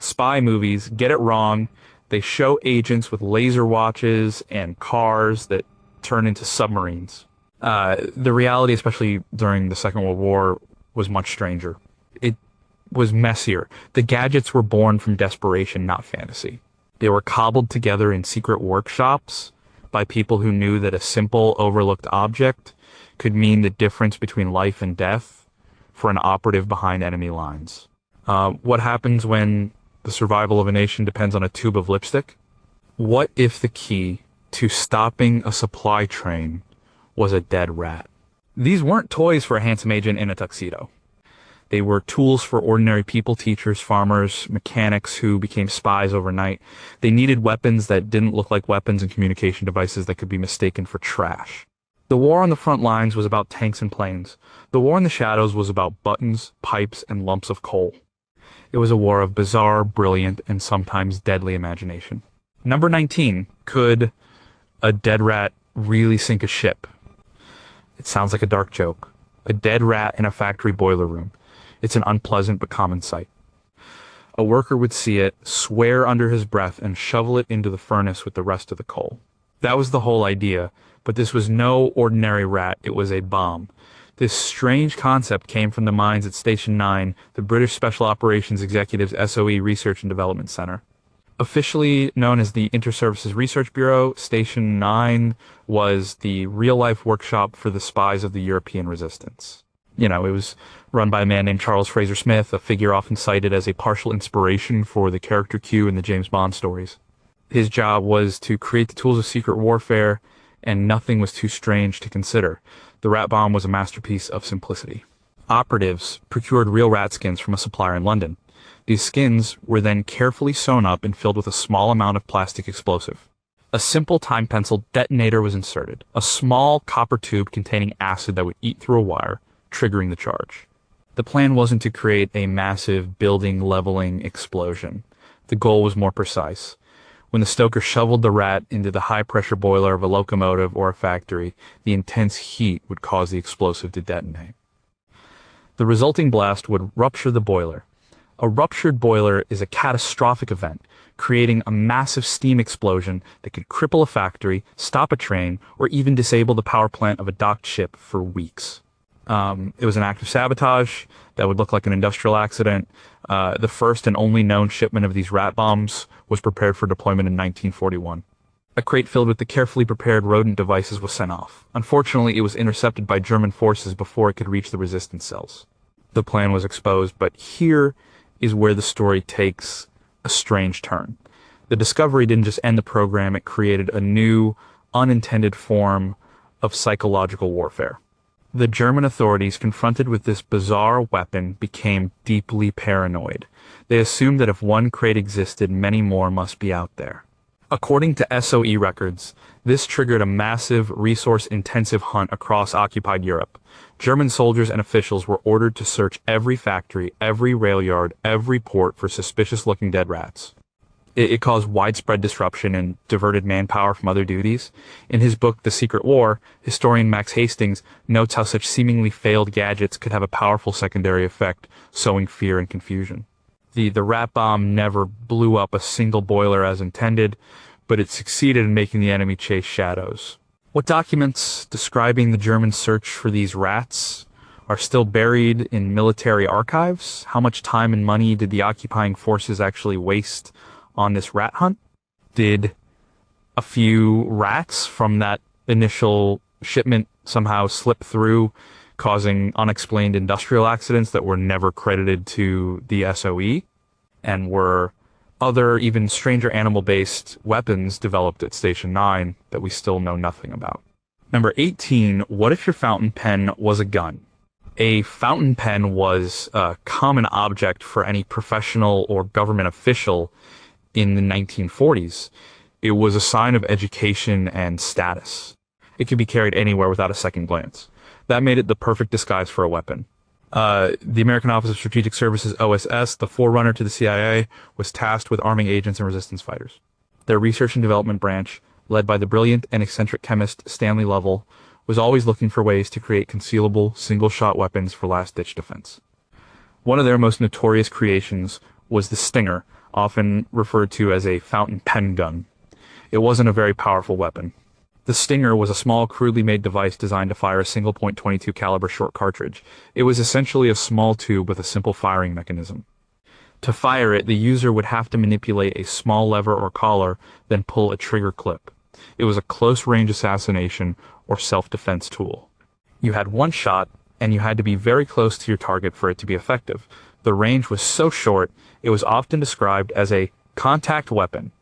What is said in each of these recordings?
spy movies get it wrong. They show agents with laser watches and cars that turn into submarines. The reality, especially during the Second World War, was much stranger. It was messier. The gadgets were born from desperation, not fantasy. They were cobbled together in secret workshops by people who knew that a simple, overlooked object could mean the difference between life and death for an operative behind enemy lines. What happens when the survival of a nation depends on a tube of lipstick? What if the key to stopping a supply train was a dead rat? These weren't toys for a handsome agent in a tuxedo. They were tools for ordinary people, teachers, farmers, mechanics who became spies overnight. They needed weapons that didn't look like weapons and communication devices that could be mistaken for trash. The war on the front lines was about tanks and planes. The war in the shadows was about buttons, pipes, and lumps of coal. It was a war of bizarre, brilliant, and sometimes deadly imagination. Number 19. Could a dead rat really sink a ship? It sounds like a dark joke. A dead rat in a factory boiler room. It's an unpleasant but common sight. A worker would see it, swear under his breath, and shovel it into the furnace with the rest of the coal. That was the whole idea, but this was no ordinary rat, it was a bomb. This strange concept came from the minds at Station 9, the British Special Operations Executives SOE Research and Development Center. Officially known as the Inter-Services Research Bureau, Station 9 was the real-life workshop for the spies of the European resistance. It was run by a man named Charles Fraser Smith, a figure often cited as a partial inspiration for the character Q in the James Bond stories. His job was to create the tools of secret warfare, and nothing was too strange to consider. The rat bomb was a masterpiece of simplicity. Operatives procured real rat skins from a supplier in London. These skins were then carefully sewn up and filled with a small amount of plastic explosive. A simple time pencil detonator was inserted, a small copper tube containing acid that would eat through a wire, triggering the charge. The plan wasn't to create a massive building-leveling explosion. The goal was more precise. When the stoker shoveled the rat into the high-pressure boiler of a locomotive or a factory, the intense heat would cause the explosive to detonate. The resulting blast would rupture the boiler. A ruptured boiler is a catastrophic event, creating a massive steam explosion that could cripple a factory, stop a train, or even disable the power plant of a docked ship for weeks. It was an act of sabotage that would look like an industrial accident. The first and only known shipment of these rat bombs was prepared for deployment in 1941. A crate filled with the carefully prepared rodent devices was sent off. Unfortunately, it was intercepted by German forces before it could reach the resistance cells. The plan was exposed, but here is where the story takes a strange turn. The discovery didn't just end the program, it created a new, unintended form of psychological warfare. The German authorities, confronted with this bizarre weapon, became deeply paranoid. They assumed that if one crate existed, many more must be out there. According to SOE records, this triggered a massive, resource-intensive hunt across occupied Europe. German soldiers and officials were ordered to search every factory, every rail yard, every port for suspicious-looking dead rats. It caused widespread disruption and diverted manpower from other duties. In his book, The Secret War, historian Max Hastings notes how such seemingly failed gadgets could have a powerful secondary effect, sowing fear and confusion. The rat bomb never blew up a single boiler as intended, but it succeeded in making the enemy chase shadows. What documents describing the German search for these rats are still buried in military archives? How much time and money did the occupying forces actually waste on this rat hunt? Did a few rats from that initial shipment somehow slip through, causing unexplained industrial accidents that were never credited to the SOE? And were other, even stranger animal-based weapons developed at Station 9 that we still know nothing about? Number 18, what if your fountain pen was a gun? A fountain pen was a common object for any professional or government official in the 1940s. It was a sign of education and status. It could be carried anywhere without a second glance. That made it the perfect disguise for a weapon. The American Office of Strategic Services, OSS, the forerunner to the CIA, was tasked with arming agents and resistance fighters. Their research and development branch, led by the brilliant and eccentric chemist Stanley Lovell, was always looking for ways to create concealable, single-shot weapons for last-ditch defense. One of their most notorious creations was the Stinger, often referred to as a fountain pen gun. It wasn't a very powerful weapon. The Stinger was a small, crudely made device designed to fire a single .22 caliber short cartridge. It was essentially a small tube with a simple firing mechanism. To fire it, the user would have to manipulate a small lever or collar, then pull a trigger clip. It was a close-range assassination or self-defense tool. You had one shot, and you had to be very close to your target for it to be effective. The range was so short, it was often described as a contact weapon.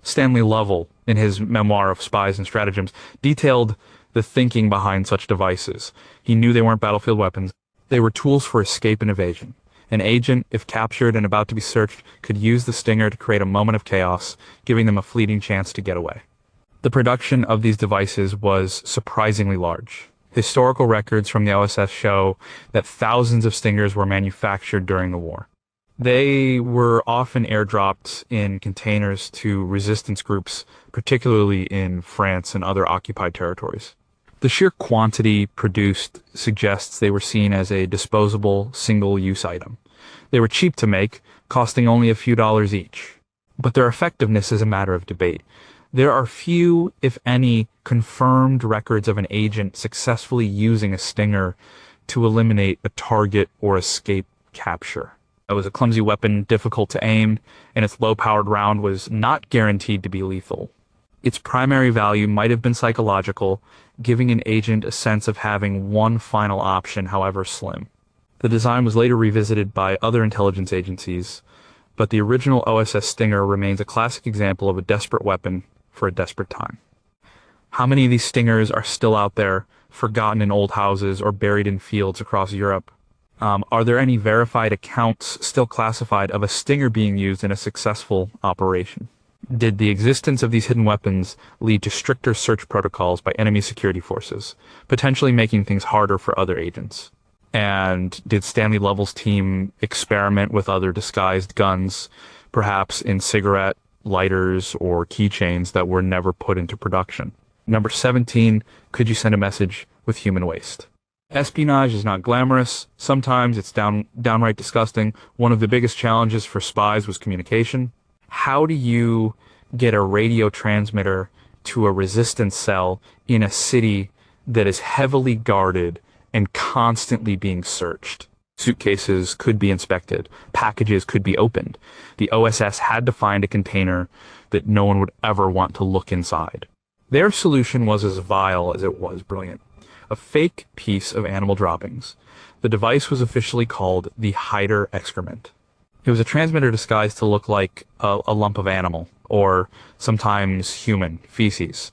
Stanley Lovell, in his memoir of Spies and Stratagems, detailed the thinking behind such devices. He knew they weren't battlefield weapons. They were tools for escape and evasion. An agent, if captured and about to be searched, could use the Stinger to create a moment of chaos, giving them a fleeting chance to get away. The production of these devices was surprisingly large. Historical records from the OSS show that thousands of Stingers were manufactured during the war. They were often airdropped in containers to resistance groups, particularly in France and other occupied territories. The sheer quantity produced suggests they were seen as a disposable, single-use item. They were cheap to make, costing only a few dollars each. But their effectiveness is a matter of debate. There are few, if any, confirmed records of an agent successfully using a Stinger to eliminate a target or escape capture. It was a clumsy weapon, difficult to aim, and its low-powered round was not guaranteed to be lethal. Its primary value might have been psychological, giving an agent a sense of having one final option, however slim. The design was later revisited by other intelligence agencies, but the original OSS Stinger remains a classic example of a desperate weapon for a desperate time. How many of these Stingers are still out there, forgotten in old houses or buried in fields across Europe? Are there any verified accounts still classified of a Stinger being used in a successful operation? Did the existence of these hidden weapons lead to stricter search protocols by enemy security forces, potentially making things harder for other agents? And did Stanley Lovell's team experiment with other disguised guns, perhaps in cigarette lighters or keychains that were never put into production? Number 17, could you send a message with human waste? Espionage is not glamorous. Sometimes it's downright disgusting. One of the biggest challenges for spies was communication. How do you get a radio transmitter to a resistance cell in a city that is heavily guarded and constantly being searched? Suitcases could be inspected. Packages could be opened. The OSS had to find a container that no one would ever want to look inside. Their solution was as vile as it was brilliant. A fake piece of animal droppings. The device was officially called the Hider-Excrement. It was a transmitter disguised to look like a lump of animal, or sometimes human, feces.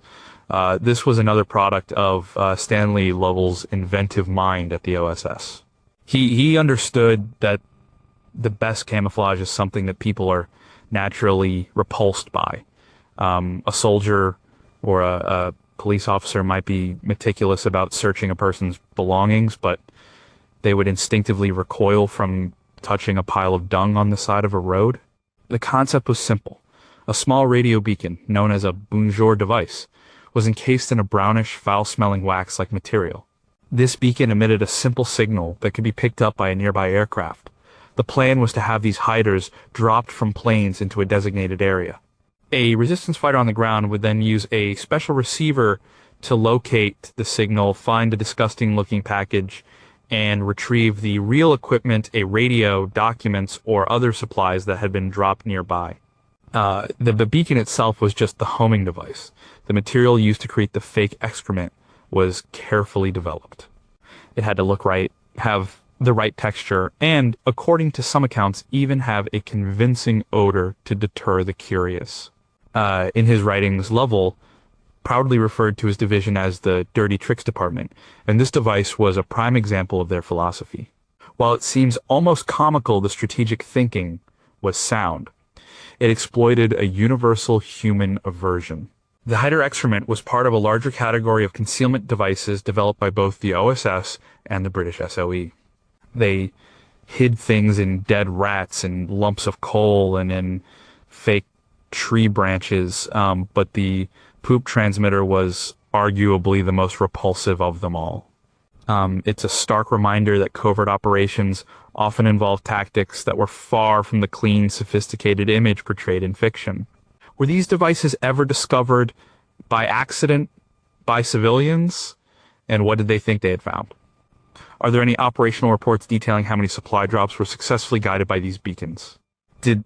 This was another product of Stanley Lovell's inventive mind at the OSS. He understood that the best camouflage is something that people are naturally repulsed by. A soldier or a police officer might be meticulous about searching a person's belongings, but they would instinctively recoil from touching a pile of dung on the side of a road. The concept was simple. A small radio beacon, known as a bonjour device, was encased in a brownish, foul-smelling wax-like material. This beacon emitted a simple signal that could be picked up by a nearby aircraft. The plan was to have these hiders dropped from planes into a designated area. A resistance fighter on the ground would then use a special receiver to locate the signal, find a disgusting-looking package, and retrieve the real equipment, a radio, documents, or other supplies that had been dropped nearby. The beacon itself was just the homing device. The material used to create the fake excrement was carefully developed. It had to look right, have the right texture, and, according to some accounts, even have a convincing odor to deter the curious. In his writings, Lovell proudly referred to his division as the Dirty Tricks Department, and this device was a prime example of their philosophy. While it seems almost comical, the strategic thinking was sound. It exploited a universal human aversion. The Hider-Excrement was part of a larger category of concealment devices developed by both the OSS and the British SOE. They hid things in dead rats and lumps of coal and in fake tree branches, but the poop transmitter was arguably the most repulsive of them all. It's a stark reminder that covert operations often involve tactics that were far from the clean, sophisticated image portrayed in fiction. Were these devices ever discovered by accident by civilians? And what did they think they had found? Are there any operational reports detailing how many supply drops were successfully guided by these beacons? Did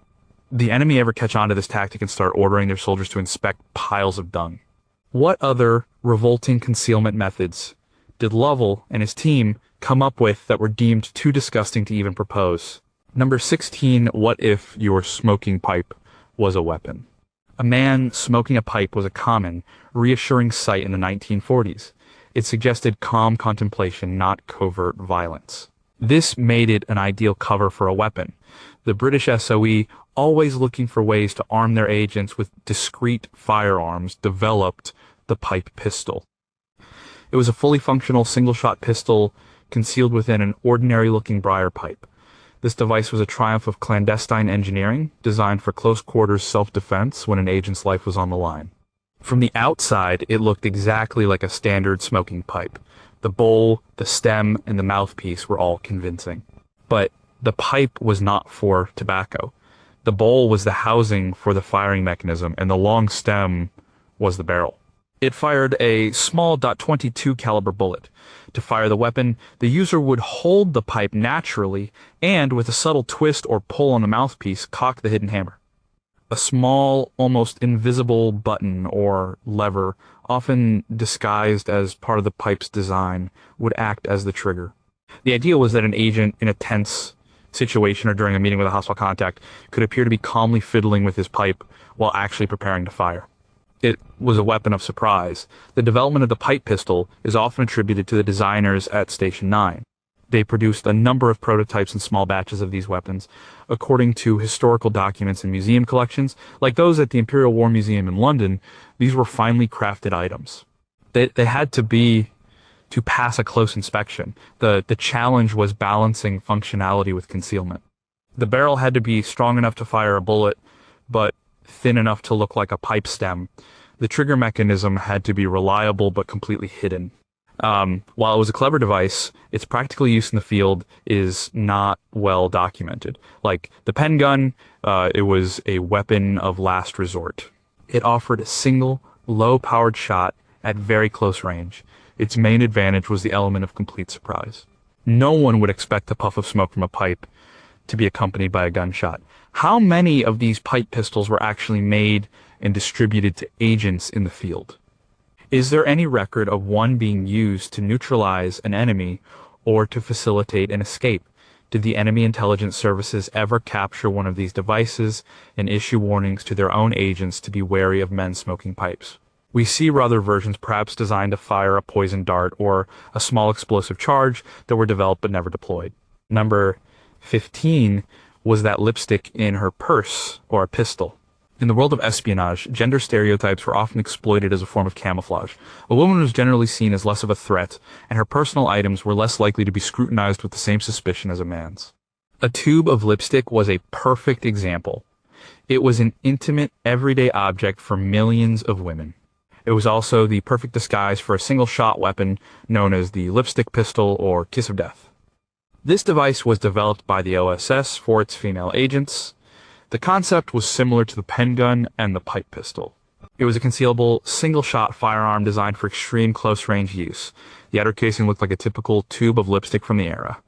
the enemy ever catch on to this tactic and start ordering their soldiers to inspect piles of dung? What other revolting concealment methods did Lovell and his team come up with that were deemed too disgusting to even propose? Number 16, what if your smoking pipe was a weapon? A man smoking a pipe was a common, reassuring sight in the 1940s. It suggested calm contemplation, not covert violence. This made it an ideal cover for a weapon. The British SOE, always looking for ways to arm their agents with discreet firearms, developed the pipe pistol. It was a fully functional single-shot pistol concealed within an ordinary-looking briar pipe. This device was a triumph of clandestine engineering, designed for close-quarters self-defense when an agent's life was on the line. From the outside, it looked exactly like a standard smoking pipe. The bowl, the stem, and the mouthpiece were all convincing. But the pipe was not for tobacco. The bowl was the housing for the firing mechanism, and the long stem was the barrel. It fired a small .22 caliber bullet. To fire the weapon, the user would hold the pipe naturally and, with a subtle twist or pull on the mouthpiece, cock the hidden hammer. A small, almost invisible button or lever, often disguised as part of the pipe's design, would act as the trigger. The idea was that an agent in a tense situation or during a meeting with a hostile contact could appear to be calmly fiddling with his pipe while actually preparing to fire. It was a weapon of surprise. The development of the pipe pistol is often attributed to the designers at Station 9. They produced a number of prototypes in small batches of these weapons. According to historical documents and museum collections, like those at the Imperial War Museum in London, these were finely crafted items. They had to pass a close inspection. The challenge was balancing functionality with concealment. The barrel had to be strong enough to fire a bullet, but thin enough to look like a pipe stem. The trigger mechanism had to be reliable but completely hidden. While it was a clever device, its practical use in the field is not well documented. Like the pen gun, it was a weapon of last resort. It offered a single, low-powered shot at very close range. Its main advantage was the element of complete surprise. No one would expect a puff of smoke from a pipe to be accompanied by a gunshot. How many of these pipe pistols were actually made and distributed to agents in the field? Is there any record of one being used to neutralize an enemy or to facilitate an escape? Did the enemy intelligence services ever capture one of these devices and issue warnings to their own agents to be wary of men smoking pipes? We see other versions perhaps designed to fire a poison dart or a small explosive charge that were developed but never deployed. Number 15 was that lipstick in her purse or a pistol. In the world of espionage, gender stereotypes were often exploited as a form of camouflage. A woman was generally seen as less of a threat, and her personal items were less likely to be scrutinized with the same suspicion as a man's. A tube of lipstick was a perfect example. It was an intimate, everyday object for millions of women. It was also the perfect disguise for a single-shot weapon known as the lipstick pistol or kiss of death. This device was developed by the OSS for its female agents. The concept was similar to the pen gun and the pipe pistol. It was a concealable, single-shot firearm designed for extreme close-range use. The outer casing looked like a typical tube of lipstick from the era.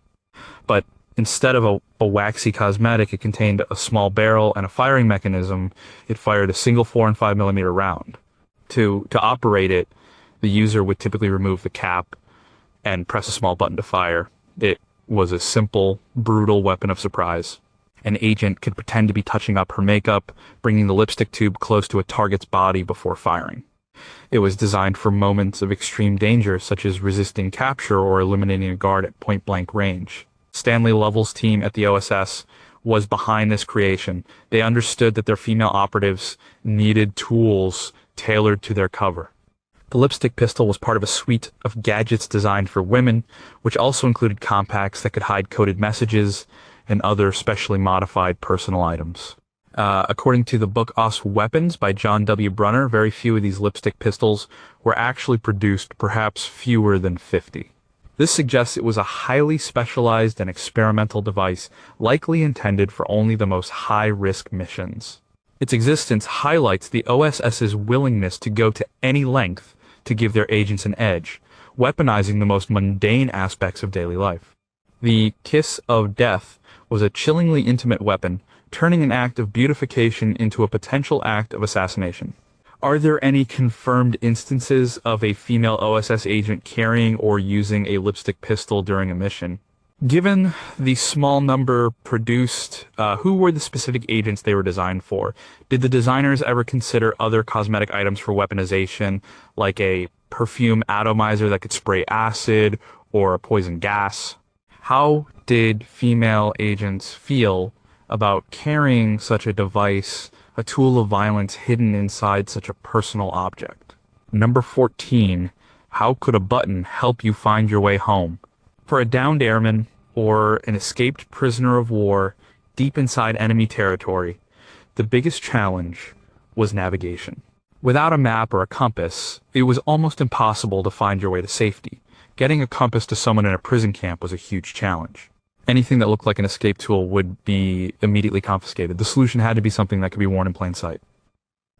But instead of a waxy cosmetic, it contained a small barrel and a firing mechanism. It fired a single 4 and 5 millimeter round. To operate it, the user would typically remove the cap and press a small button to fire. It was a simple, brutal weapon of surprise. An agent could pretend to be touching up her makeup, bringing the lipstick tube close to a target's body before firing. It was designed for moments of extreme danger, such as resisting capture or eliminating a guard at point-blank range. Stanley Lovell's team at the OSS was behind this creation. They understood that their female operatives needed tools tailored to their cover. The lipstick pistol was part of a suite of gadgets designed for women, which also included compacts that could hide coded messages and other specially modified personal items. According to the book Os Weapons by John W. Brunner, very few of these lipstick pistols were actually produced, perhaps fewer than 50. This suggests it was a highly specialized and experimental device, likely intended for only the most high-risk missions. Its existence highlights the OSS's willingness to go to any length to give their agents an edge, weaponizing the most mundane aspects of daily life. The kiss of death was a chillingly intimate weapon, turning an act of beautification into a potential act of assassination. Are there any confirmed instances of a female OSS agent carrying or using a lipstick pistol during a mission? Given the small number produced, who were the specific agents they were designed for? Did the designers ever consider other cosmetic items for weaponization, like a perfume atomizer that could spray acid or a poison gas? How did female agents feel about carrying such a device, a tool of violence hidden inside such a personal object? Number 14, how could a button help you find your way home? For a downed airman or an escaped prisoner of war deep inside enemy territory, the biggest challenge was navigation. Without a map or a compass, it was almost impossible to find your way to safety. Getting a compass to someone in a prison camp was a huge challenge. Anything that looked like an escape tool would be immediately confiscated. The solution had to be something that could be worn in plain sight.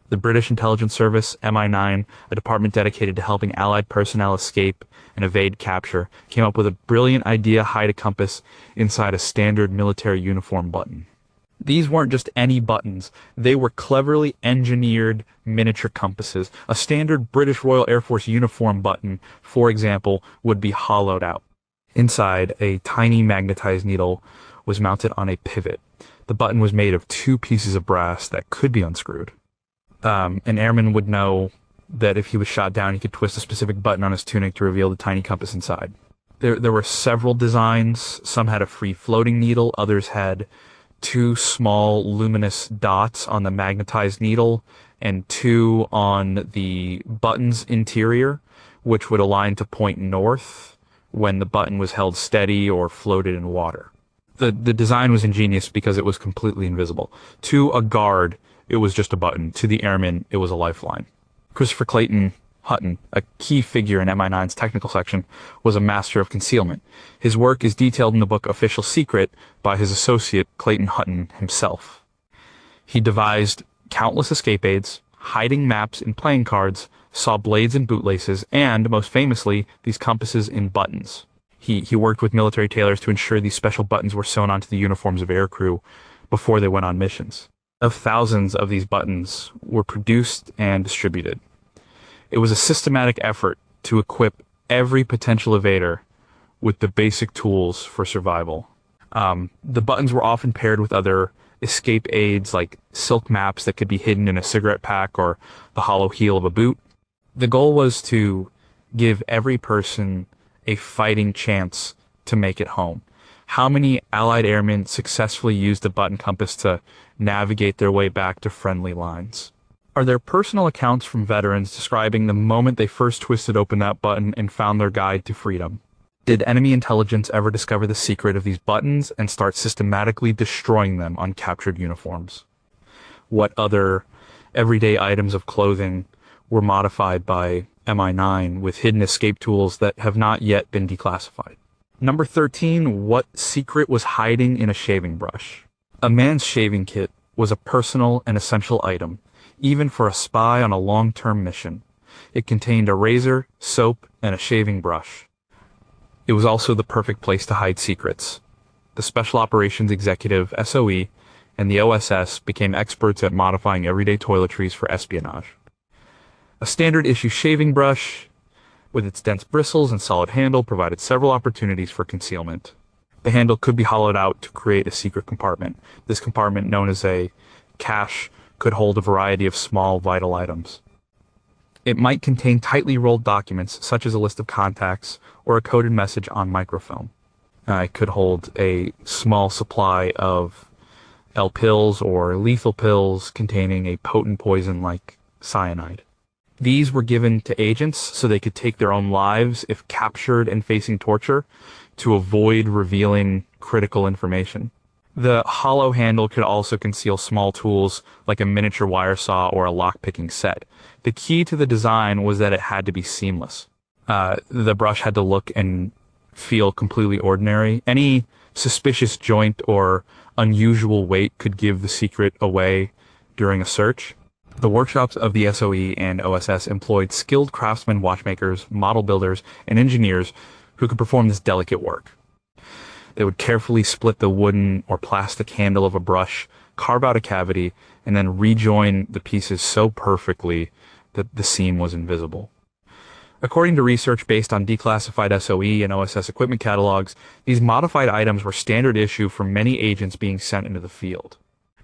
The British intelligence service, MI9, a department dedicated to helping Allied personnel escape and evade capture, came up with a brilliant idea: hide a compass inside a standard military uniform button. These weren't just any buttons, they were cleverly engineered miniature compasses. A standard British Royal Air Force uniform button, for example, would be hollowed out. Inside, a tiny magnetized needle was mounted on a pivot. The button was made of 2 pieces of brass that could be unscrewed. An airman would know that if he was shot down, he could twist a specific button on his tunic to reveal the tiny compass inside. There were several designs. Some had a free-floating needle, others had 2 small luminous dots on the magnetized needle and 2 on the button's interior, which would align to point north when the button was held steady or floated in water. The design was ingenious because it was completely invisible. To a guard, it was just a button. To the airman, it was a lifeline. Christopher Clayton Hutton, a key figure in MI9's technical section, was a master of concealment. His work is detailed in the book Official Secret by his associate Clayton Hutton himself. He devised countless escape aids, hiding maps in playing cards, saw blades in bootlaces, and, most famously, these compasses in buttons. He worked with military tailors to ensure these special buttons were sewn onto the uniforms of aircrew before they went on missions. Of thousands of these buttons were produced and distributed. It was a systematic effort to equip every potential evader with the basic tools for survival. The buttons were often paired with other escape aids like silk maps that could be hidden in a cigarette pack or the hollow heel of a boot. The goal was to give every person a fighting chance to make it home. How many Allied airmen successfully used the button compass to navigate their way back to friendly lines? Are there personal accounts from veterans describing the moment they first twisted open that button and found their guide to freedom? Did enemy intelligence ever discover the secret of these buttons and start systematically destroying them on captured uniforms? What other everyday items of clothing were modified by MI9 with hidden escape tools that have not yet been declassified? Number 13, what secret was hiding in a shaving brush? A man's shaving kit was a personal and essential item, even for a spy on a long-term mission. It contained a razor, soap, and a shaving brush. It was also the perfect place to hide secrets. The Special Operations Executive, SOE, and the OSS became experts at modifying everyday toiletries for espionage. A standard-issue shaving brush, with its dense bristles and solid handle, provided several opportunities for concealment. The handle could be hollowed out to create a secret compartment. This compartment, known as a cache, could hold a variety of small, vital items. It might contain tightly rolled documents, such as a list of contacts or a coded message on microfilm. It could hold a small supply of L-pills or lethal pills containing a potent poison like cyanide. These were given to agents so they could take their own lives if captured and facing torture to avoid revealing critical information. The hollow handle could also conceal small tools like a miniature wire saw or a lock-picking set. The key to the design was that it had to be seamless. The brush had to look and feel completely ordinary. Any suspicious joint or unusual weight could give the secret away during a search. The workshops of the SOE and OSS employed skilled craftsmen, watchmakers, model builders, and engineers who could perform this delicate work. They would carefully split the wooden or plastic handle of a brush, carve out a cavity, and then rejoin the pieces so perfectly that the seam was invisible. According to research based on declassified SOE and OSS equipment catalogs, these modified items were standard issue for many agents being sent into the field.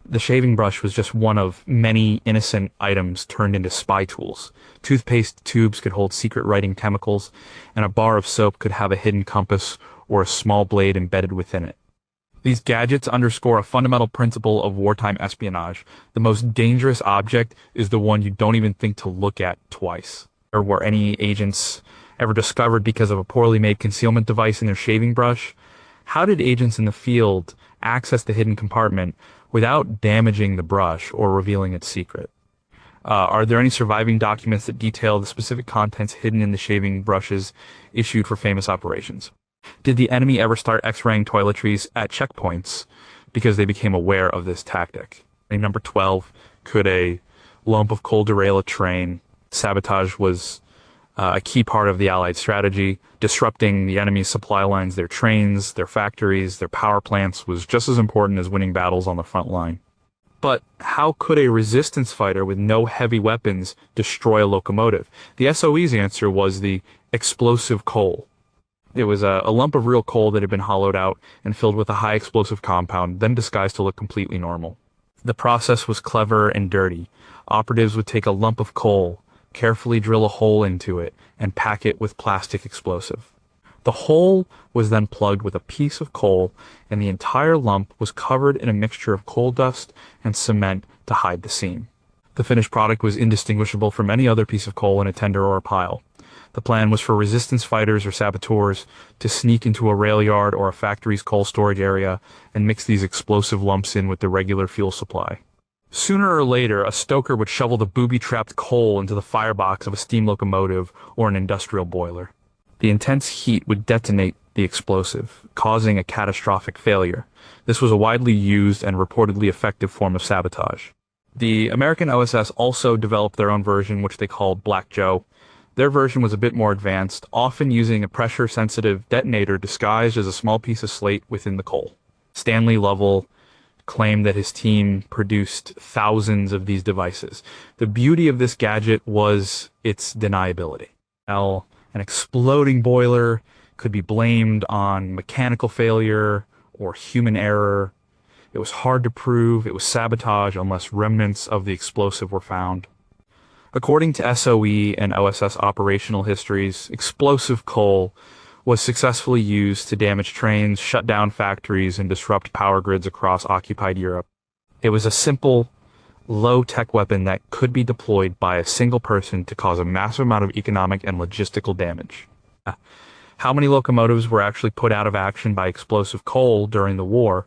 The shaving brush was just one of many innocent items turned into spy tools. Toothpaste tubes could hold secret writing chemicals, and a bar of soap could have a hidden compass or a small blade embedded within it. These gadgets underscore a fundamental principle of wartime espionage. The most dangerous object is the one you don't even think to look at twice. Or were any agents ever discovered because of a poorly made concealment device in their shaving brush? How did agents in the field access the hidden compartment without damaging the brush or revealing its secret? Are there any surviving documents that detail the specific contents hidden in the shaving brushes issued for famous operations? Did the enemy ever start X-raying toiletries at checkpoints because they became aware of this tactic? And number 12, could a lump of coal derail a train? Sabotage was a key part of the Allied strategy. Disrupting the enemy's supply lines, their trains, their factories, their power plants was just as important as winning battles on the front line. But how could a resistance fighter with no heavy weapons destroy a locomotive? The SOE's answer was the explosive coal. It was a lump of real coal that had been hollowed out and filled with a high explosive compound, then disguised to look completely normal. The process was clever and dirty. Operatives would take a lump of coal, carefully drill a hole into it, and pack it with plastic explosive. The hole was then plugged with a piece of coal, and the entire lump was covered in a mixture of coal dust and cement to hide the seam. The finished product was indistinguishable from any other piece of coal in a tender or a pile. The plan was for resistance fighters or saboteurs to sneak into a rail yard or a factory's coal storage area and mix these explosive lumps in with the regular fuel supply. Sooner or later, a stoker would shovel the booby-trapped coal into the firebox of a steam locomotive or an industrial boiler. The intense heat would detonate the explosive, causing a catastrophic failure. This was a widely used and reportedly effective form of sabotage. The American OSS also developed their own version, which they called Black Joe. Their version was a bit more advanced, often using a pressure-sensitive detonator disguised as a small piece of slate within the coal. Stanley Lovell claimed that his team produced thousands of these devices. The beauty of this gadget was its deniability. Now, an exploding boiler could be blamed on mechanical failure or human error. It was hard to prove it was sabotage unless remnants of the explosive were found. According to SOE and OSS operational histories, explosive coal was successfully used to damage trains, shut down factories, and disrupt power grids across occupied Europe. It was a simple, low-tech weapon that could be deployed by a single person to cause a massive amount of economic and logistical damage. How many locomotives were actually put out of action by explosive coal during the war?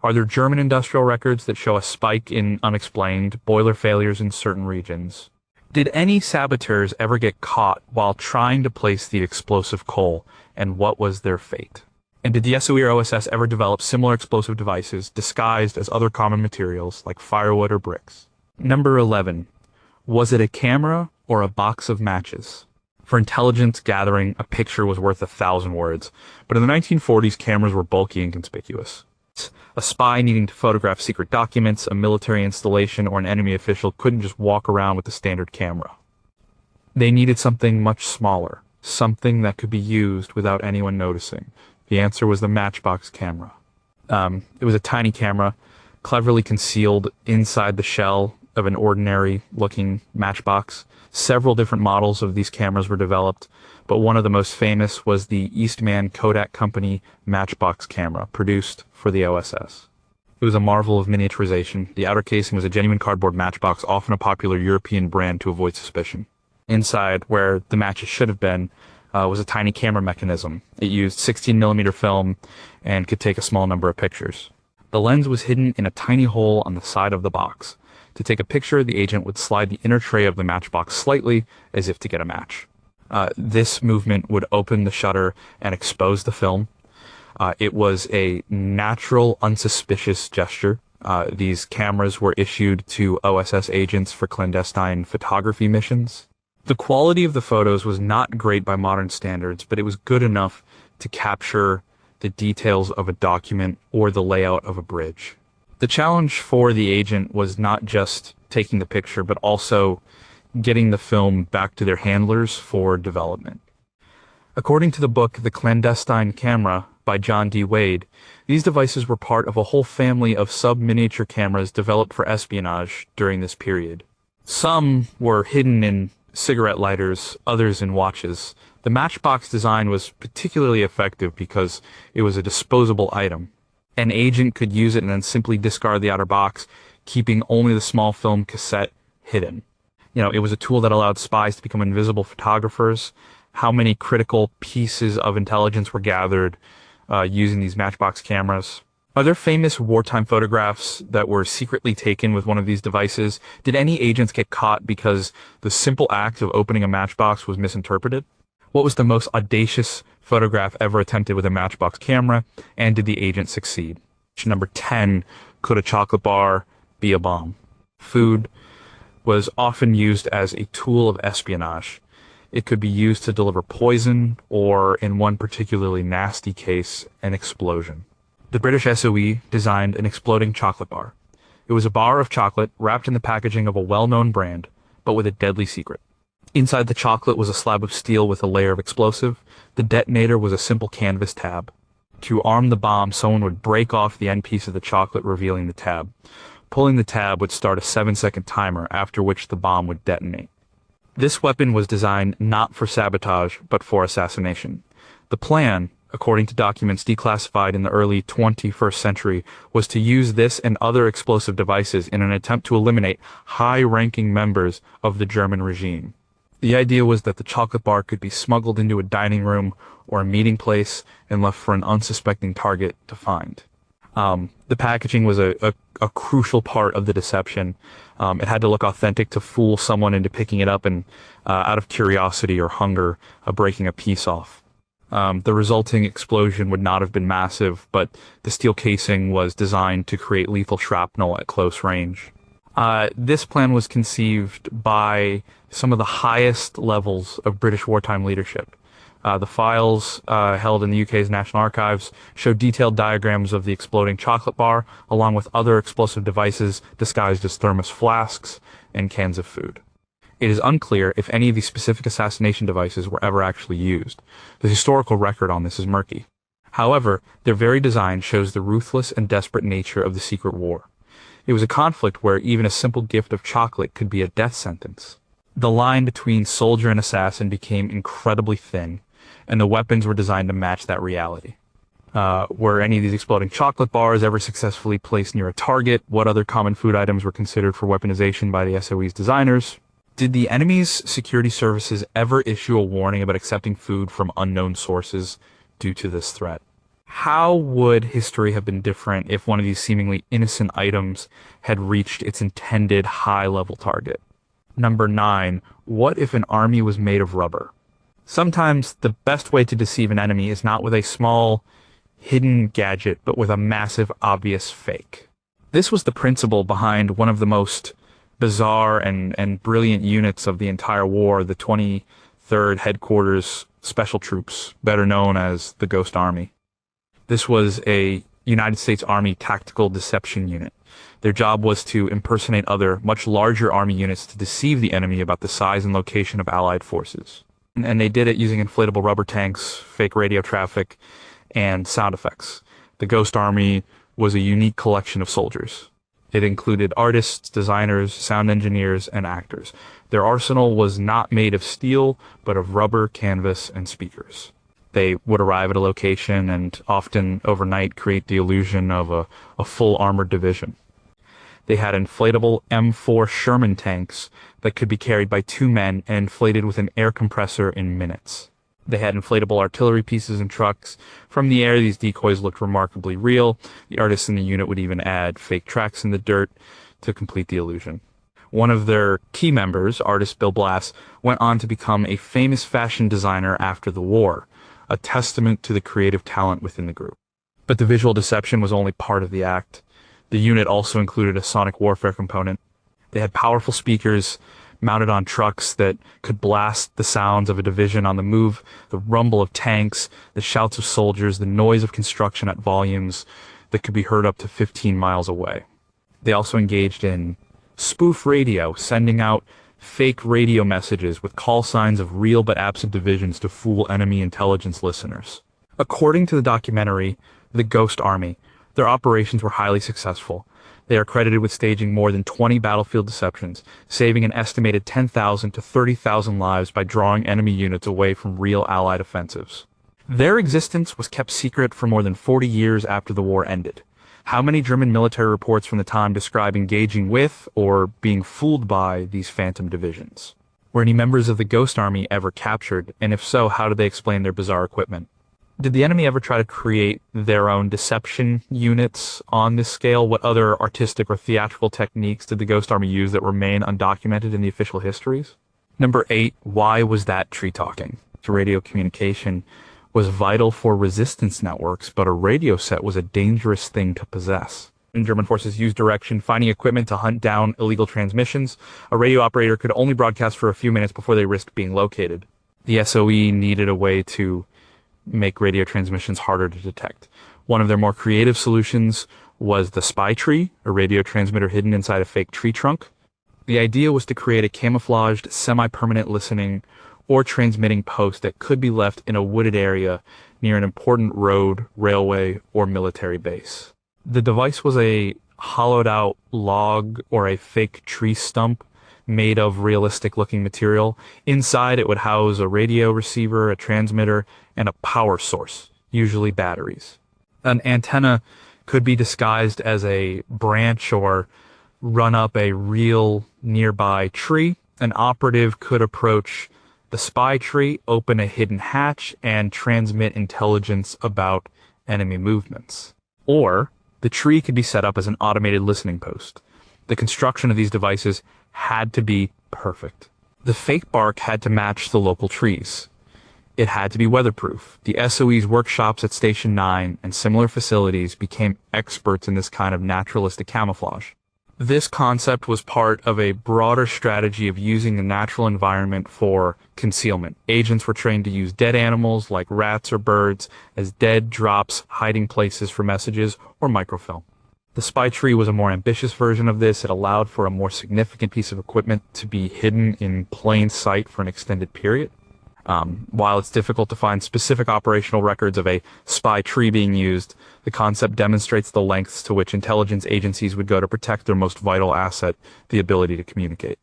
Are there German industrial records that show a spike in unexplained boiler failures in certain regions? Did any saboteurs ever get caught while trying to place the explosive coal, and what was their fate? And did the SOE or OSS ever develop similar explosive devices disguised as other common materials like firewood or bricks? Number 11. Was it a camera or a box of matches? For intelligence gathering, a picture was worth 1,000 words, but in the 1940s, cameras were bulky and conspicuous. A spy needing to photograph secret documents, a military installation, or an enemy official couldn't just walk around with the standard camera. They needed something much smaller, something that could be used without anyone noticing. The answer was the matchbox camera. It was a tiny camera, cleverly concealed inside the shell of an ordinary-looking matchbox. Several different models of these cameras were developed, but one of the most famous was the Eastman Kodak Company matchbox camera, produced for the OSS. It was a marvel of miniaturization. The outer casing was a genuine cardboard matchbox, often a popular European brand to avoid suspicion. Inside, where the matches should have been, was a tiny camera mechanism. It used 16mm film and could take a small number of pictures. The lens was hidden in a tiny hole on the side of the box. To take a picture, the agent would slide the inner tray of the matchbox slightly, as if to get a match. This movement would open the shutter and expose the film. It was a natural, unsuspicious gesture. These cameras were issued to OSS agents for clandestine photography missions. The quality of the photos was not great by modern standards, but it was good enough to capture the details of a document or the layout of a bridge. The challenge for the agent was not just taking the picture, but also getting the film back to their handlers for development. According to the book The Clandestine Camera by John D. Wade, these devices were part of a whole family of sub-miniature cameras developed for espionage during this period. Some were hidden in cigarette lighters, others in watches. The matchbox design was particularly effective because it was a disposable item. An agent could use it and then simply discard the outer box, keeping only the small film cassette hidden. It was a tool that allowed spies to become invisible photographers. How many critical pieces of intelligence were gathered using these matchbox cameras? Are there famous wartime photographs that were secretly taken with one of these devices? Did any agents get caught because the simple act of opening a matchbox was misinterpreted? What was the most audacious photograph ever attempted with a matchbox camera, and did the agent succeed? Number 10, could a chocolate bar be a bomb? Food was often used as a tool of espionage. It could be used to deliver poison, or in one particularly nasty case, an explosion. The British SOE designed an exploding chocolate bar. It was a bar of chocolate wrapped in the packaging of a well-known brand, but with a deadly secret. Inside the chocolate was a slab of steel with a layer of explosive. The detonator was a simple canvas tab. To arm the bomb, someone would break off the end piece of the chocolate, revealing the tab. Pulling the tab would start a 7-second timer, after which the bomb would detonate. This weapon was designed not for sabotage, but for assassination. The plan, according to documents declassified in the early 21st century, was to use this and other explosive devices in an attempt to eliminate high-ranking members of the German regime. The idea was that the chocolate bar could be smuggled into a dining room or a meeting place and left for an unsuspecting target to find. The packaging was a crucial part of the deception. It had to look authentic to fool someone into picking it up and, out of curiosity or hunger, breaking a piece off. The resulting explosion would not have been massive, but the steel casing was designed to create lethal shrapnel at close range. This plan was conceived by some of the highest levels of British wartime leadership. The files held in the UK's National Archives show detailed diagrams of the exploding chocolate bar, along with other explosive devices disguised as thermos flasks and cans of food. It is unclear if any of these specific assassination devices were ever actually used. The historical record on this is murky. However, their very design shows the ruthless and desperate nature of the secret war. It was a conflict where even a simple gift of chocolate could be a death sentence. The line between soldier and assassin became incredibly thin, and the weapons were designed to match that reality. Were any of these exploding chocolate bars ever successfully placed near a target? What other common food items were considered for weaponization by the SOE's designers? Did the enemy's security services ever issue a warning about accepting food from unknown sources due to this threat? How would history have been different if one of these seemingly innocent items had reached its intended high-level target? Number 9, what if an army was made of rubber? Sometimes the best way to deceive an enemy is not with a small, hidden gadget, but with a massive, obvious fake. This was the principle behind one of the most bizarre and brilliant units of the entire war, the 23rd Headquarters Special Troops, better known as the Ghost Army. This was a United States Army tactical deception unit. Their job was to impersonate other, much larger army units to deceive the enemy about the size and location of Allied forces. And they did it using inflatable rubber tanks, fake radio traffic, and sound effects. The Ghost Army was a unique collection of soldiers. It included artists, designers, sound engineers, and actors. Their arsenal was not made of steel, but of rubber, canvas, and speakers. They would arrive at a location and often overnight create the illusion of a full armored division. They had inflatable M4 Sherman tanks that could be carried by 2 men and inflated with an air compressor in minutes. They had inflatable artillery pieces and trucks. From the air, these decoys looked remarkably real. The artists in the unit would even add fake tracks in the dirt to complete the illusion. One of their key members, artist Bill Blass, went on to become a famous fashion designer after the war, a testament to the creative talent within the group. But the visual deception was only part of the act. The unit also included a sonic warfare component. They had powerful speakers mounted on trucks that could blast the sounds of a division on the move, the rumble of tanks, the shouts of soldiers, the noise of construction at volumes that could be heard up to 15 miles away. They also engaged in spoof radio, sending out fake radio messages with call signs of real but absent divisions to fool enemy intelligence listeners. According to the documentary, The Ghost Army, their operations were highly successful. They are credited with staging more than 20 battlefield deceptions, saving an estimated 10,000 to 30,000 lives by drawing enemy units away from real Allied offensives. Their existence was kept secret for more than 40 years after the war ended. How many German military reports from the time describe engaging with or being fooled by these phantom divisions? Were any members of the Ghost Army ever captured, and if so, how did they explain their bizarre equipment? Did the enemy ever try to create their own deception units on this scale? What other artistic or theatrical techniques did the Ghost Army use that remain undocumented in the official histories? Number 8, why was that tree talking? Radio communication was vital for resistance networks, but a radio set was a dangerous thing to possess. German forces used direction, finding equipment to hunt down illegal transmissions. A radio operator could only broadcast for a few minutes before they risked being located. The SOE needed a way to make radio transmissions harder to detect. One of their more creative solutions was the spy tree, a radio transmitter hidden inside a fake tree trunk. The idea was to create a camouflaged, semi-permanent listening or transmitting post that could be left in a wooded area near an important road, railway, or military base. The device was a hollowed-out log or a fake tree stump made of realistic-looking material. Inside, it would house a radio receiver, a transmitter, and a power source, usually batteries. An antenna could be disguised as a branch or run up a real nearby tree. An operative could approach the spy tree, open a hidden hatch, and transmit intelligence about enemy movements. Or the tree could be set up as an automated listening post. The construction of these devices had to be perfect. The fake bark had to match the local trees. It had to be weatherproof. The SOE's workshops at Station 9 and similar facilities became experts in this kind of naturalistic camouflage. This concept was part of a broader strategy of using the natural environment for concealment. Agents were trained to use dead animals like rats or birds as dead drops, hiding places for messages, or microfilm. The spy tree was a more ambitious version of this. It allowed for a more significant piece of equipment to be hidden in plain sight for an extended period. While it's difficult to find specific operational records of a spy tree being used, the concept demonstrates the lengths to which intelligence agencies would go to protect their most vital asset, the ability to communicate.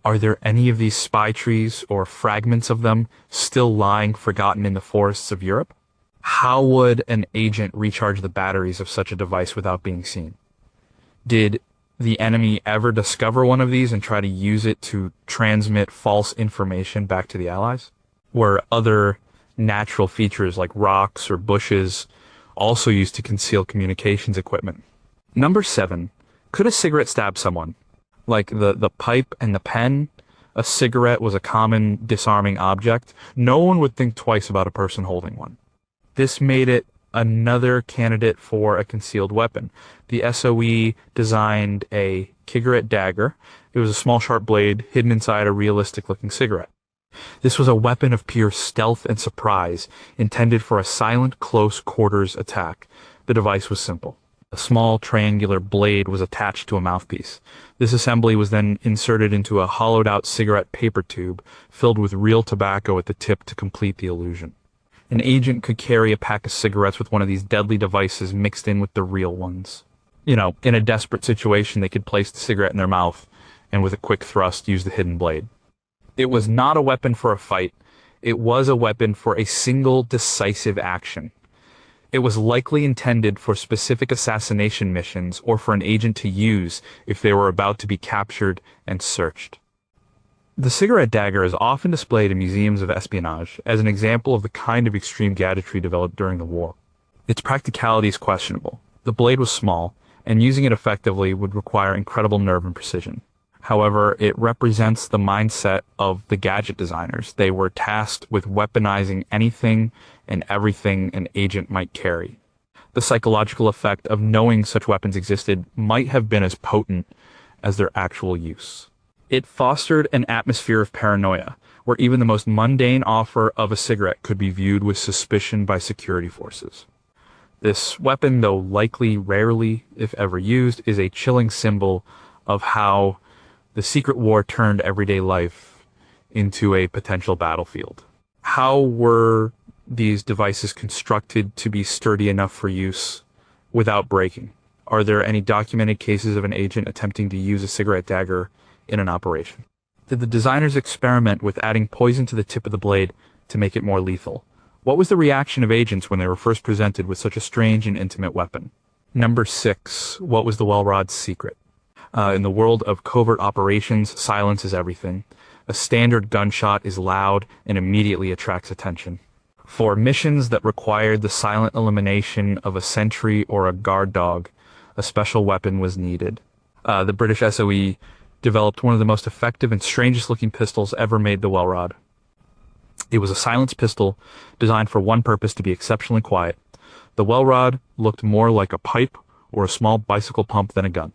Are there any of these spy trees, or fragments of them, still lying forgotten in the forests of Europe? How would an agent recharge the batteries of such a device without being seen? Did the enemy ever discover one of these and try to use it to transmit false information back to the Allies? Were other natural features like rocks or bushes also used to conceal communications equipment? Number 7, could a cigarette stab someone? Like the pipe and the pen, a cigarette was a common disarming object. No one would think twice about a person holding one. This made it another candidate for a concealed weapon. The SOE designed a cigarette dagger. It was a small sharp blade hidden inside a realistic-looking cigarette. This was a weapon of pure stealth and surprise, intended for a silent, close-quarters attack. The device was simple. A small triangular blade was attached to a mouthpiece. This assembly was then inserted into a hollowed-out cigarette paper tube, filled with real tobacco at the tip to complete the illusion. An agent could carry a pack of cigarettes with one of these deadly devices mixed in with the real ones. In a desperate situation, they could place the cigarette in their mouth, and with a quick thrust, use the hidden blade. It was not a weapon for a fight. It was a weapon for a single decisive action. It was likely intended for specific assassination missions or for an agent to use if they were about to be captured and searched. The cigarette dagger is often displayed in museums of espionage as an example of the kind of extreme gadgetry developed during the war. Its practicality is questionable. The blade was small, and using it effectively would require incredible nerve and precision. However, it represents the mindset of the gadget designers. They were tasked with weaponizing anything and everything an agent might carry. The psychological effect of knowing such weapons existed might have been as potent as their actual use. It fostered an atmosphere of paranoia, where even the most mundane offer of a cigarette could be viewed with suspicion by security forces. This weapon, though likely rarely, if ever used, is a chilling symbol of how the secret war turned everyday life into a potential battlefield. How were these devices constructed to be sturdy enough for use without breaking? Are there any documented cases of an agent attempting to use a cigarette dagger in an operation? Did the designers experiment with adding poison to the tip of the blade to make it more lethal? What was the reaction of agents when they were first presented with such a strange and intimate weapon? Number 6. What was the well rod's secret? In the world of covert operations, silence is everything. A standard gunshot is loud and immediately attracts attention. For missions that required the silent elimination of a sentry or a guard dog, a special weapon was needed. The British SOE developed one of the most effective and strangest looking pistols ever made, the well rod. It was a silenced pistol designed for one purpose: to be exceptionally quiet. The well rod looked more like a pipe or a small bicycle pump than a gun.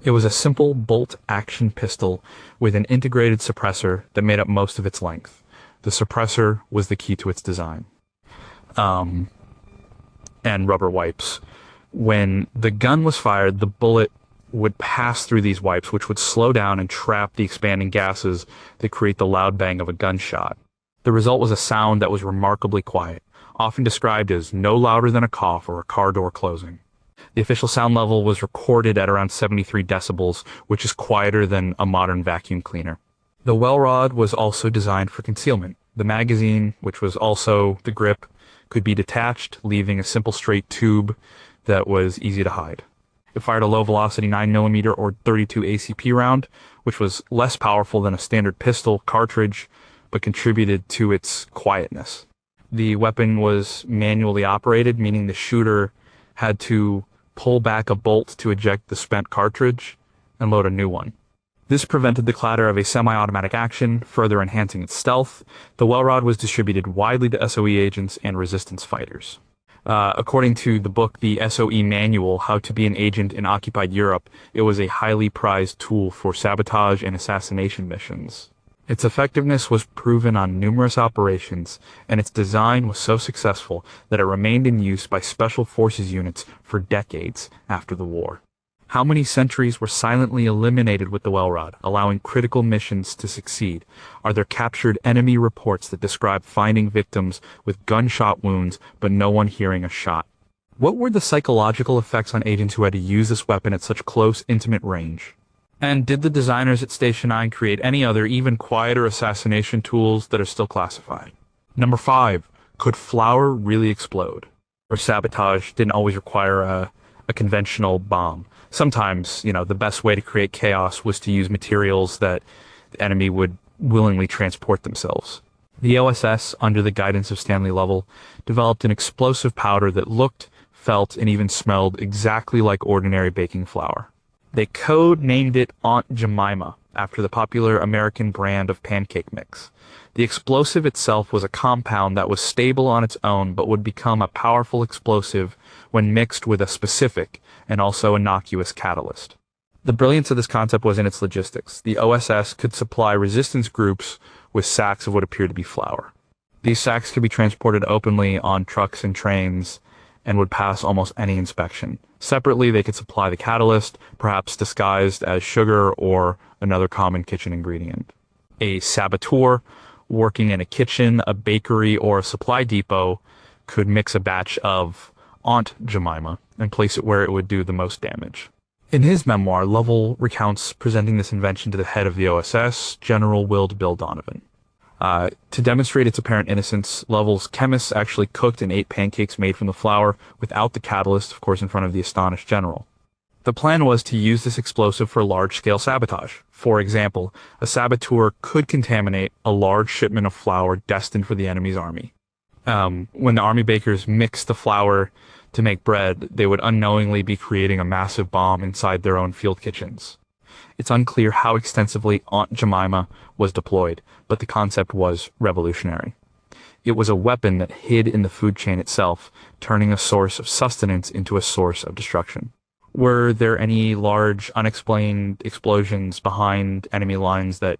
It was a simple bolt-action pistol with an integrated suppressor that made up most of its length. The suppressor was the key to its design. And rubber wipes. When the gun was fired, the bullet would pass through these wipes, which would slow down and trap the expanding gases that create the loud bang of a gunshot. The result was a sound that was remarkably quiet, often described as no louder than a cough or a car door closing. The official sound level was recorded at around 73 decibels, which is quieter than a modern vacuum cleaner. The well rod was also designed for concealment. The magazine, which was also the grip, could be detached, leaving a simple straight tube that was easy to hide. It fired a low-velocity 9mm or .32 ACP round, which was less powerful than a standard pistol cartridge, but contributed to its quietness. The weapon was manually operated, meaning the shooter had to pull back a bolt to eject the spent cartridge and load a new one. This prevented the clatter of a semi-automatic action, further enhancing its stealth. The well rod was distributed widely to SOE agents and resistance fighters. According to the book The SOE Manual, How to Be an Agent in Occupied Europe, it was a highly prized tool for sabotage and assassination missions. Its effectiveness was proven on numerous operations, and its design was so successful that it remained in use by special forces units for decades after the war. How many sentries were silently eliminated with the well rod, allowing critical missions to succeed? Are there captured enemy reports that describe finding victims with gunshot wounds but no one hearing a shot? What were the psychological effects on agents who had to use this weapon at such close, intimate range? And did the designers at Station 9 create any other, even quieter assassination tools that are still classified? Number 5. Could flour really explode? Or sabotage didn't always require a conventional bomb. Sometimes, the best way to create chaos was to use materials that the enemy would willingly transport themselves. The OSS, under the guidance of Stanley Lovell, developed an explosive powder that looked, felt, and even smelled exactly like ordinary baking flour. They code-named it Aunt Jemima, after the popular American brand of pancake mix. The explosive itself was a compound that was stable on its own, but would become a powerful explosive when mixed with a specific and also innocuous catalyst. The brilliance of this concept was in its logistics. The OSS could supply resistance groups with sacks of what appeared to be flour. These sacks could be transported openly on trucks and trains and would pass almost any inspection. Separately, they could supply the catalyst, perhaps disguised as sugar or another common kitchen ingredient. A saboteur working in a kitchen, a bakery, or a supply depot could mix a batch of Aunt Jemima and place it where it would do the most damage. In his memoir, Lovell recounts presenting this invention to the head of the OSS, General Willed Bill Donovan. To demonstrate its apparent innocence, Lovell's chemists actually cooked and ate pancakes made from the flour without the catalyst, of course, in front of the astonished general. The plan was to use this explosive for large-scale sabotage. For example, a saboteur could contaminate a large shipment of flour destined for the enemy's army. When the army bakers mixed the flour to make bread, they would unknowingly be creating a massive bomb inside their own field kitchens. It's unclear how extensively Aunt Jemima was deployed, but the concept was revolutionary. It was a weapon that hid in the food chain itself, turning a source of sustenance into a source of destruction. Were there any large, unexplained explosions behind enemy lines that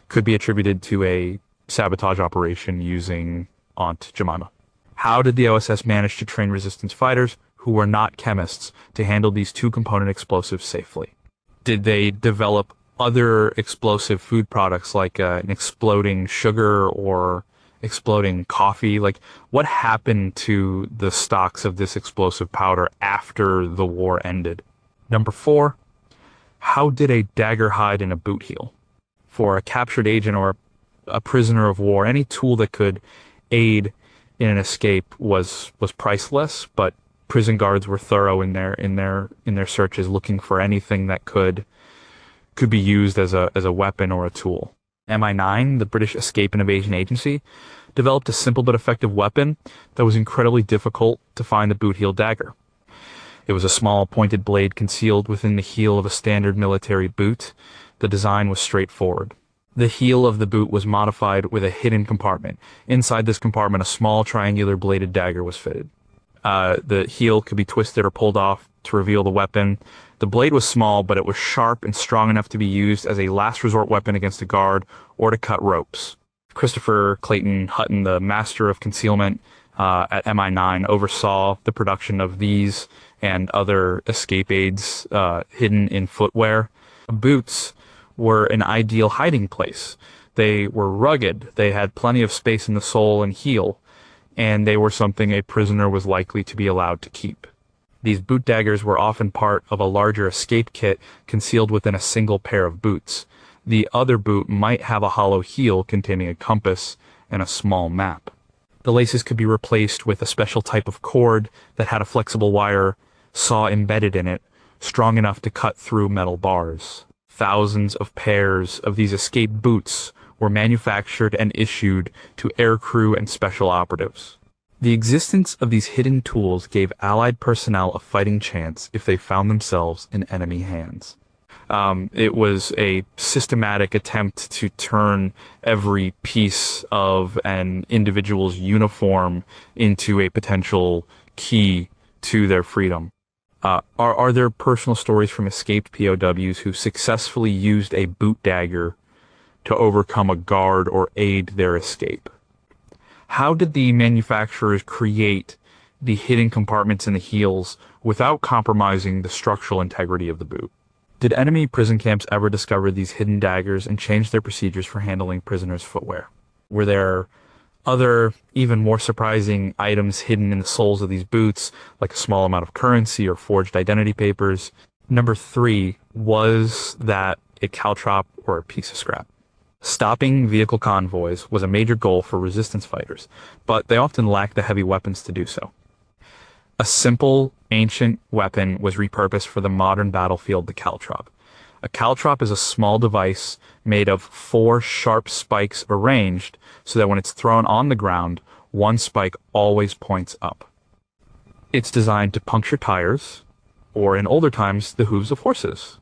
could be attributed to a sabotage operation using Aunt Jemima? How did the OSS manage to train resistance fighters who were not chemists to handle these two-component explosives safely? Did they develop other explosive food products like an exploding sugar or exploding coffee? Like, what happened to the stocks of this explosive powder after the war ended? Number 4, how did a dagger hide in a boot heel? For a captured agent or a prisoner of war, any tool that could aid in an escape was priceless, but prison guards were thorough in their searches, looking for anything that could be used as a weapon or a tool. MI9, the British Escape and Evasion Agency, developed a simple but effective weapon that was incredibly difficult to find: the boot heel dagger. It was a small pointed blade concealed within the heel of a standard military boot. The design was straightforward. The heel of the boot was modified with a hidden compartment. Inside this compartment, a small triangular bladed dagger was fitted. The heel could be twisted or pulled off to reveal the weapon. The blade was small, but it was sharp and strong enough to be used as a last resort weapon against a guard or to cut ropes. Christopher Clayton Hutton, the master of concealment at MI9, oversaw the production of these and other escape aids hidden in footwear. Boots were an ideal hiding place. They were rugged, they had plenty of space in the sole and heel, and they were something a prisoner was likely to be allowed to keep. These boot daggers were often part of a larger escape kit concealed within a single pair of boots. The other boot might have a hollow heel containing a compass and a small map. The laces could be replaced with a special type of cord that had a flexible wire saw embedded in it, strong enough to cut through metal bars. Thousands of pairs of these escape boots were manufactured and issued to aircrew and special operatives. The existence of these hidden tools gave Allied personnel a fighting chance if they found themselves in enemy hands. It was a systematic attempt to turn every piece of an individual's uniform into a potential key to their freedom. Are there personal stories from escaped POWs who successfully used a boot dagger to overcome a guard or aid their escape? How did the manufacturers create the hidden compartments in the heels without compromising the structural integrity of the boot? Did enemy prison camps ever discover these hidden daggers and change their procedures for handling prisoners' footwear? Were there other, even more surprising items hidden in the soles of these boots, like a small amount of currency or forged identity papers? Number 3, was that a caltrop or a piece of scrap? Stopping vehicle convoys was a major goal for resistance fighters, but they often lacked the heavy weapons to do so. A simple, ancient weapon was repurposed for the modern battlefield, the caltrop. A caltrop is a small device made of 4 sharp spikes arranged so that when it's thrown on the ground, one spike always points up. It's designed to puncture tires, or in older times, the hooves of horses.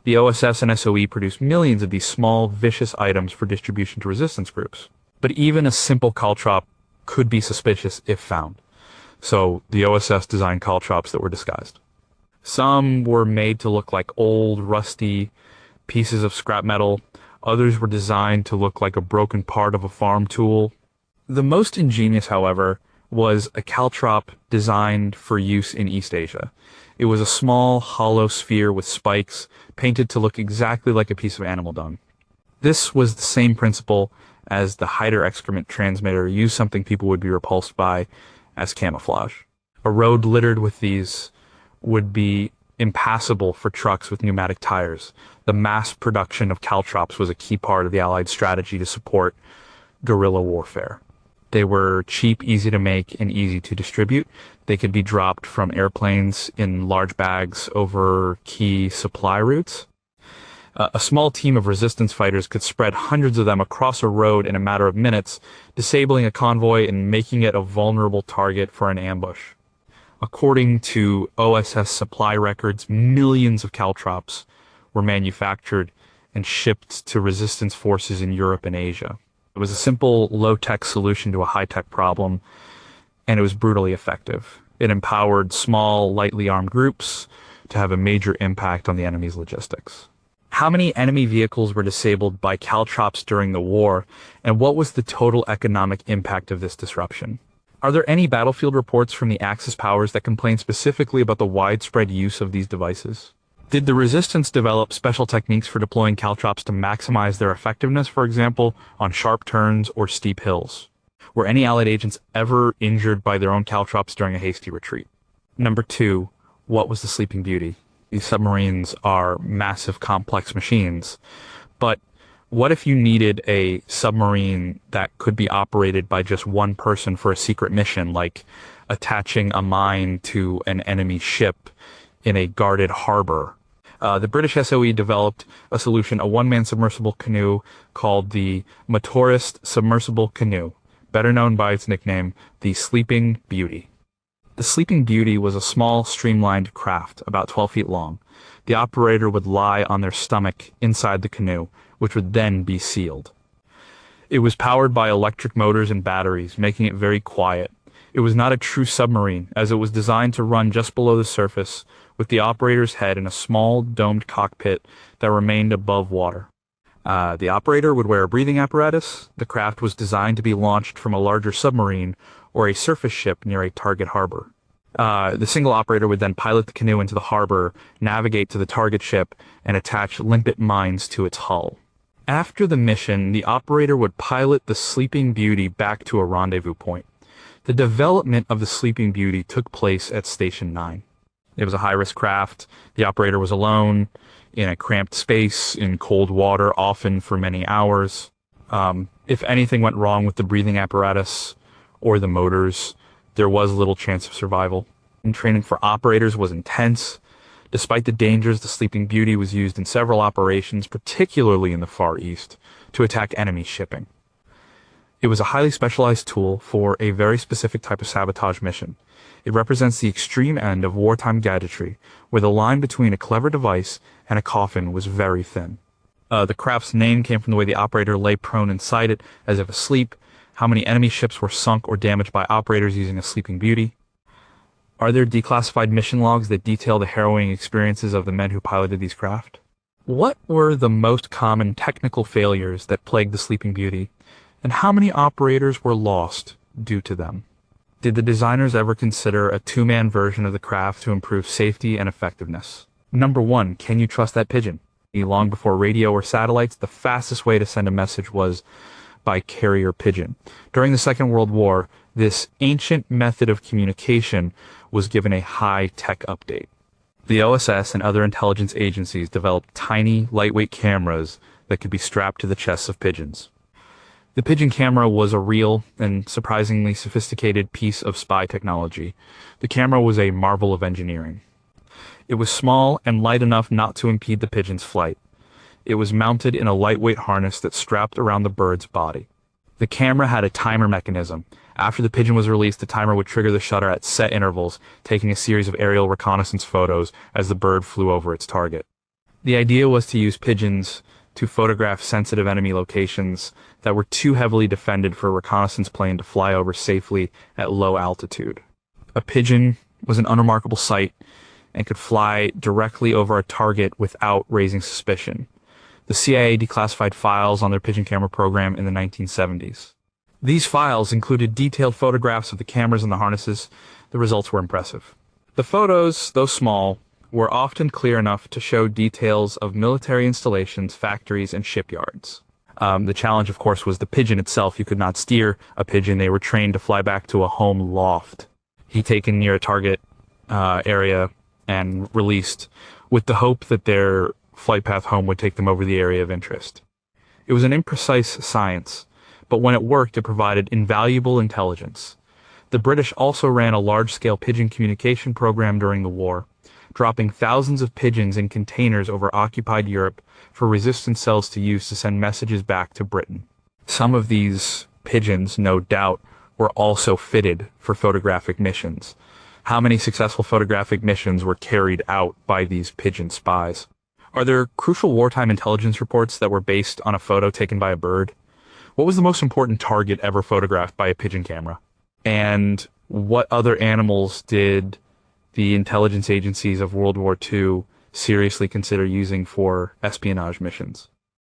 The OSS and SOE produced millions of these small, vicious items for distribution to resistance groups. But even a simple caltrop could be suspicious if found. So the OSS designed caltrops that were disguised. Some were made to look like old, rusty pieces of scrap metal. Others were designed to look like a broken part of a farm tool. The most ingenious, however, was a caltrop designed for use in East Asia. It was a small, hollow sphere with spikes, painted to look exactly like a piece of animal dung. This was the same principle as the Hider-Excrement transmitter, used something people would be repulsed by as camouflage. A road littered with these would be impassable for trucks with pneumatic tires. The mass production of caltrops was a key part of the Allied strategy to support guerrilla warfare. They were cheap, easy to make, and easy to distribute. They could be dropped from airplanes in large bags over key supply routes. A small team of resistance fighters could spread hundreds of them across a road in a matter of minutes, disabling a convoy and making it a vulnerable target for an ambush. According to OSS supply records, millions of caltrops were manufactured and shipped to resistance forces in Europe and Asia. It was a simple, low-tech solution to a high-tech problem, and it was brutally effective. It empowered small, lightly armed groups to have a major impact on the enemy's logistics. How many enemy vehicles were disabled by caltrops during the war, and what was the total economic impact of this disruption? Are there any battlefield reports from the Axis powers that complain specifically about the widespread use of these devices? Did the resistance develop special techniques for deploying caltrops to maximize their effectiveness, for example, on sharp turns or steep hills? Were any Allied agents ever injured by their own caltrops during a hasty retreat? Number 2, what was the Sleeping Beauty? These submarines are massive, complex machines, but what if you needed a submarine that could be operated by just one person for a secret mission, like attaching a mine to an enemy ship in a guarded harbor? The British SOE developed a solution, a one-man submersible canoe called the motorist submersible canoe, better known by its nickname, the Sleeping Beauty. The Sleeping Beauty was a small, streamlined craft, about 12 feet long. The operator would lie on their stomach inside the canoe, which would then be sealed. It was powered by electric motors and batteries, making it very quiet. It was not a true submarine, as it was designed to run just below the surface, with the operator's head in a small, domed cockpit that remained above water. The operator would wear a breathing apparatus. The craft was designed to be launched from a larger submarine or a surface ship near a target harbor. The single operator would then pilot the canoe into the harbor, navigate to the target ship, and attach limpet mines to its hull. After the mission, the operator would pilot the Sleeping Beauty back to a rendezvous point. The development of the Sleeping Beauty took place at Station 9. It was a high-risk craft. The operator was alone, in a cramped space, in cold water, often for many hours. If anything went wrong with the breathing apparatus or the motors, there was little chance of survival. And training for operators was intense. Despite the dangers, the Sleeping Beauty was used in several operations, particularly in the Far East, to attack enemy shipping. It was a highly specialized tool for a very specific type of sabotage mission. It represents the extreme end of wartime gadgetry, where the line between a clever device and a coffin was very thin. The craft's name came from the way the operator lay prone inside it, as if asleep. How many enemy ships were sunk or damaged by operators using a Sleeping Beauty? Are there declassified mission logs that detail the harrowing experiences of the men who piloted these craft? What were the most common technical failures that plagued the Sleeping Beauty, and how many operators were lost due to them? Did the designers ever consider a two-man version of the craft to improve safety and effectiveness? Number 1, can you trust that pigeon? Long before radio or satellites, the fastest way to send a message was by carrier pigeon. During the Second World War, this ancient method of communication was given a high-tech update. The OSS and other intelligence agencies developed tiny, lightweight cameras that could be strapped to the chests of pigeons. The pigeon camera was a real and surprisingly sophisticated piece of spy technology. The camera was a marvel of engineering. It was small and light enough not to impede the pigeon's flight. It was mounted in a lightweight harness that strapped around the bird's body. The camera had a timer mechanism. After the pigeon was released, the timer would trigger the shutter at set intervals, taking a series of aerial reconnaissance photos as the bird flew over its target. The idea was to use pigeons to photograph sensitive enemy locations that were too heavily defended for a reconnaissance plane to fly over safely at low altitude. A pigeon was an unremarkable sight and could fly directly over a target without raising suspicion. The CIA declassified files on their pigeon camera program in the 1970s. These files included detailed photographs of the cameras and the harnesses. The results were impressive. The photos, though small, were often clear enough to show details of military installations, factories, and shipyards. The challenge, of course, was the pigeon itself. You could not steer a pigeon. They were trained to fly back to a home loft. Taken near a target area and released with the hope that their flight path home would take them over the area of interest. It was an imprecise science, but when it worked, it provided invaluable intelligence. The British also ran a large-scale pigeon communication program during the war, dropping thousands of pigeons in containers over occupied Europe for resistance cells to use to send messages back to Britain. Some of these pigeons, no doubt, were also fitted for photographic missions. How many successful photographic missions were carried out by these pigeon spies? Are there crucial wartime intelligence reports that were based on a photo taken by a bird? What was the most important target ever photographed by a pigeon camera? And what other animals did the intelligence agencies of World War II seriously consider using for espionage missions?